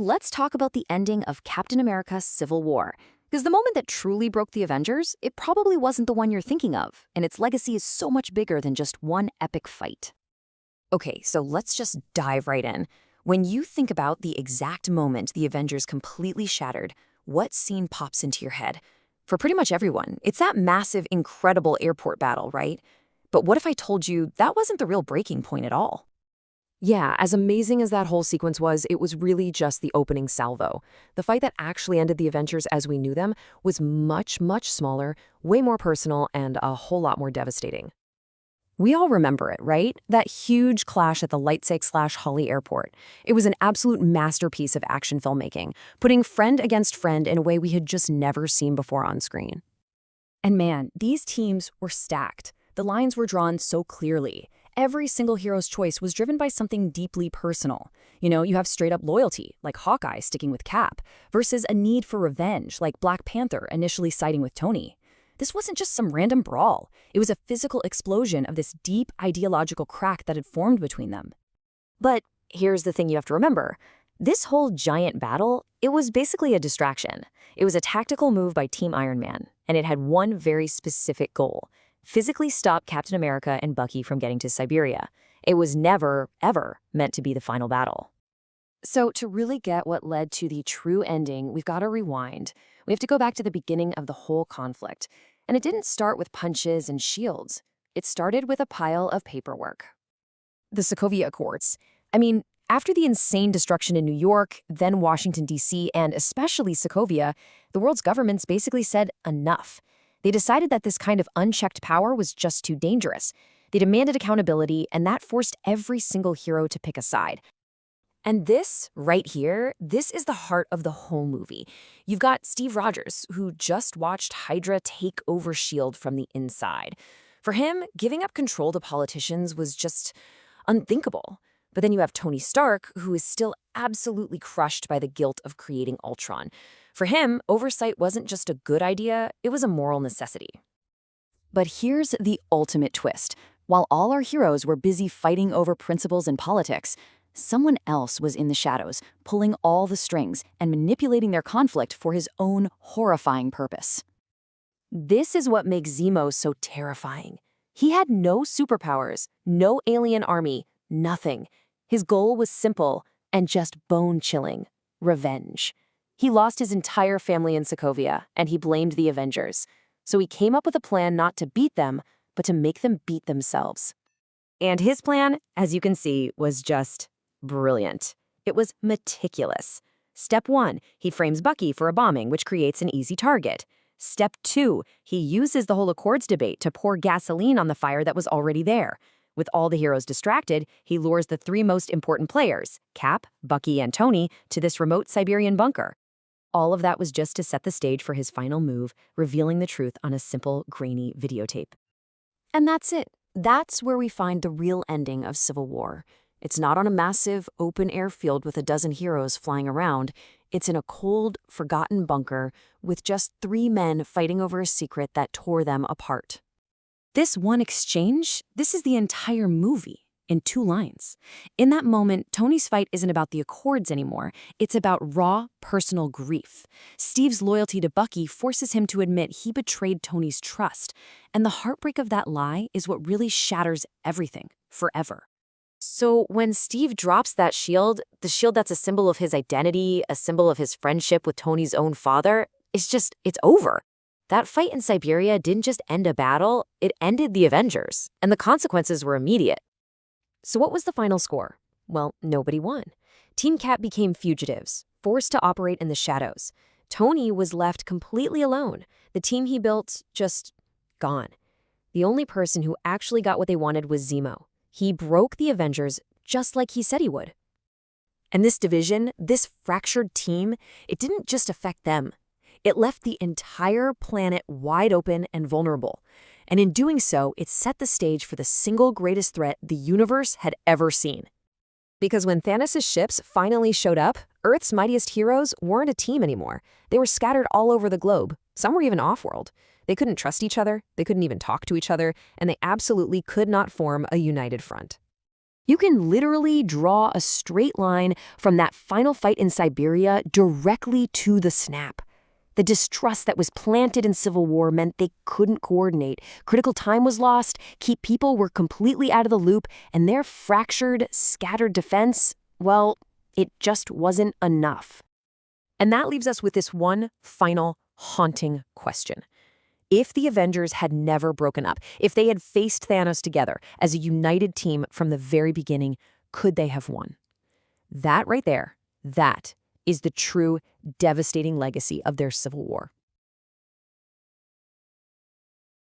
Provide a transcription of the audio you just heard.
let's talk about the ending of Captain America Civil War. Because the moment that truly broke the Avengers, it probably wasn't the one you're thinking of, and its legacy is so much bigger than just one epic fight. Okay, so let's just dive right in. When you think about the exact moment the Avengers completely shattered, what scene pops into your head? For pretty much everyone, it's that massive, incredible airport battle, right? But what if I told you that wasn't the real breaking point at all? Yeah, as amazing as that whole sequence was, it was really just the opening salvo. The fight that actually ended the Avengers as we knew them was much, much smaller, way more personal, and a whole lot more devastating. We all remember it, right? That huge clash at the Leipzig/Halle airport. It was an absolute masterpiece of action filmmaking, putting friend against friend in a way we had just never seen before on screen. And man, these teams were stacked. The lines were drawn so clearly. Every single hero's choice was driven by something deeply personal. You have straight-up loyalty, like Hawkeye sticking with Cap, versus a need for revenge, like Black Panther initially siding with Tony. This wasn't just some random brawl. It was a physical explosion of this deep ideological crack that had formed between them. But here's the thing you have to remember. This whole giant battle, it was basically a distraction. It was a tactical move by Team Iron Man, and it had one very specific goal: physically stop Captain America and Bucky from getting to Siberia. It was never, ever meant to be the final battle. So to really get what led to the true ending, we've got to rewind. We have to go back to the beginning of the whole conflict. And it didn't start with punches and shields. It started with a pile of paperwork. The Sokovia Accords. I mean, after the insane destruction in New York, then Washington, D.C., and especially Sokovia, the world's governments basically said enough. They decided that this kind of unchecked power was just too dangerous. They demanded accountability, and that forced every single hero to pick a side. And this, right here, this is the heart of the whole movie. You've got Steve Rogers, who just watched Hydra take over S.H.I.E.L.D. from the inside. For him, giving up control to politicians was just unthinkable. But then you have Tony Stark, who is still absolutely crushed by the guilt of creating Ultron. For him, oversight wasn't just a good idea, it was a moral necessity. But here's the ultimate twist. While all our heroes were busy fighting over principles and politics, someone else was in the shadows, pulling all the strings and manipulating their conflict for his own horrifying purpose. This is what makes Zemo so terrifying. He had no superpowers, no alien army, nothing. His goal was simple and just bone-chilling: revenge. He lost his entire family in Sokovia, and he blamed the Avengers. So he came up with a plan not to beat them, but to make them beat themselves. And his plan, as you can see, was just brilliant. It was meticulous. Step 1, he frames Bucky for a bombing, which creates an easy target. Step 2, he uses the whole Accords debate to pour gasoline on the fire that was already there. With all the heroes distracted, he lures the 3 most important players, Cap, Bucky, and Tony, to this remote Siberian bunker. All of that was just to set the stage for his final move, revealing the truth on a simple, grainy videotape. And that's it. That's where we find the real ending of Civil War. It's not on a massive, open-air field with a dozen heroes flying around. It's in a cold, forgotten bunker with just 3 men fighting over a secret that tore them apart. This one exchange, this is the entire movie in 2 lines. In that moment, Tony's fight isn't about the Accords anymore. It's about raw, personal grief. Steve's loyalty to Bucky forces him to admit he betrayed Tony's trust. And the heartbreak of that lie is what really shatters everything, forever. So when Steve drops that shield, the shield that's a symbol of his identity, a symbol of his friendship with Tony's own father, it's over. That fight in Siberia didn't just end a battle, it ended the Avengers, and the consequences were immediate. So what was the final score? Well, nobody won. Team Cap became fugitives, forced to operate in the shadows. Tony was left completely alone. The team he built, just gone. The only person who actually got what they wanted was Zemo. He broke the Avengers just like he said he would. And this division, this fractured team, it didn't just affect them. It left the entire planet wide open and vulnerable. And in doing so, it set the stage for the single greatest threat the universe had ever seen. Because when Thanos' ships finally showed up, Earth's mightiest heroes weren't a team anymore. They were scattered all over the globe. Some were even off-world. They couldn't trust each other, they couldn't even talk to each other, and they absolutely could not form a united front. You can literally draw a straight line from that final fight in Siberia directly to the snap. The distrust that was planted in Civil War meant they couldn't coordinate. Critical time was lost, key people were completely out of the loop, and their fractured, scattered defense, well, it just wasn't enough. And that leaves us with this one final haunting question. If the Avengers had never broken up, if they had faced Thanos together as a united team from the very beginning, could they have won? That right there, that is the true devastating legacy of their civil war.